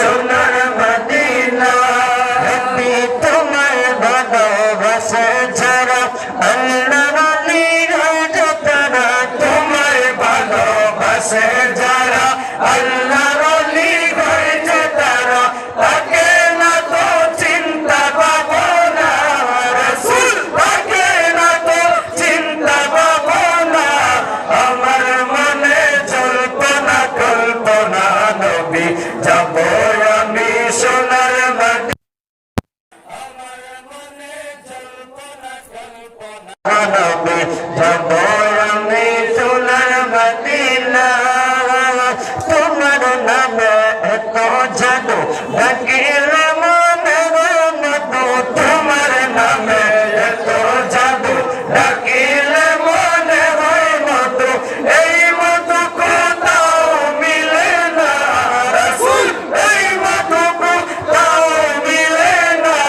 সোনার মদিনা নবী তোমার ভালোবাসা ছাড়া আল্লাহ ওয়ালির যারা তোমার ভালোবাসা যারা আল্লাহ ওয়ালির যারা তাকে না তো চিন্তা ভাবনা রাসূল তাকে না তো চিন্তা ভাবনা আমার মনে জল্পনা কল্পনা নবী যাব আমি সোনার মদিনা আমার মনে জল্পনা কল্পনা নবী যাব আমি সোনার মদিনা তোমার নামে এত জাদু ডাকিলে মনের মতো তোমার নামে এত জাদু ডাকিলে মনে হয় মতো এই মতো কোথাও মিলে না রাসূল এই মতো কোথাও মিলে না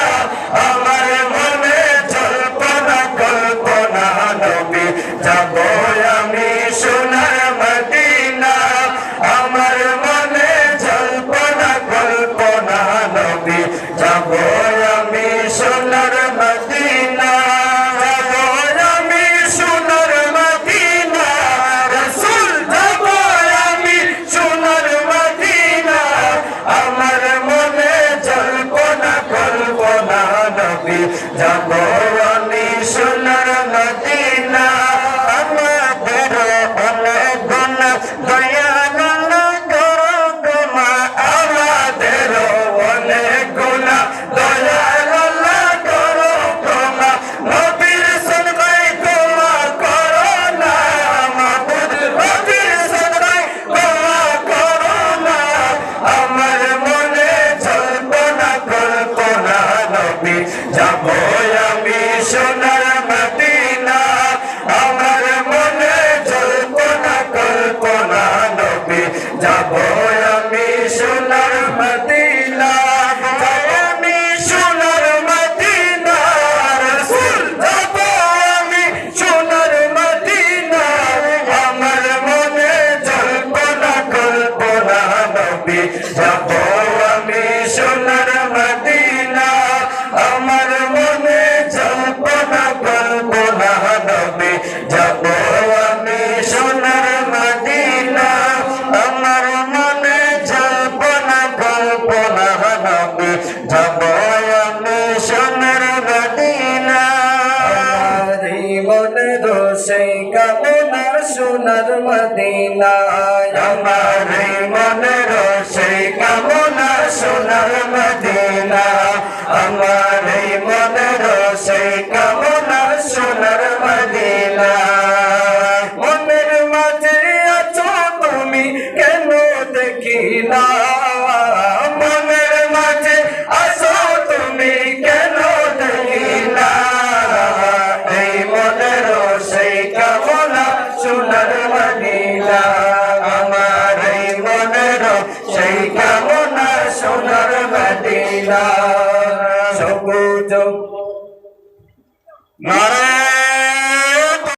আমার মনে জল্পনা কল্পনা নবী যাব আমি সোনার মদিনা আমার মনে জল্পনা কল্পনা নবী যাব আমি সোনার মদিনা যাব আমি সোনার মদিনা রাসূল যাব আমি সোনার মদিনা আমার মনে জল্পনা কল্পনা নবী যাব আমি সোনার মদিনা আমাদের অনেক গুনাহ দয়াল আল্লাহ করো ক্ষমা আমাদের অনেক গুনাহ দয়াল আল্লাহ করো ক্ষমা নবীর সদকায় ক্ষমা করো না মাবুদ নবীর সদকায় ক্ষমা করো না আমার মনে জল্পনা কল্পনা নবী যাব আমি সোনার মদিনা আমার মনে জল্পনা কল্পনা নবী যাব আমি সোনার মদিনা আমি সোনার মদিনা রাসূল যাব আমি সোনার মদিনা আমার মনে জল্পনা কল্পনা নবী যাব আমি সোনার মদিনা আমার মনে জল্পনা কল্পনা নবী যাব আমি সোনার মদিনা আমার মনে জল্পনা কল্পনা নবী যাব আমি সোনার মদিনা আমার মনে রোষে কামনা সোনার মদিনা আমার মনে রোষে কামনা সোনার মদিনা আমার মনে রোষে কামনা সোনার মদিনা মনের মাঝে আছো তুমি কেন দেখি না মনের মাঝে আছো তুমি কেন দেখি না এই মনের সেই কামনা সোনার মদিনা আমার এই মনের সেই কামনা সোনার মদিনা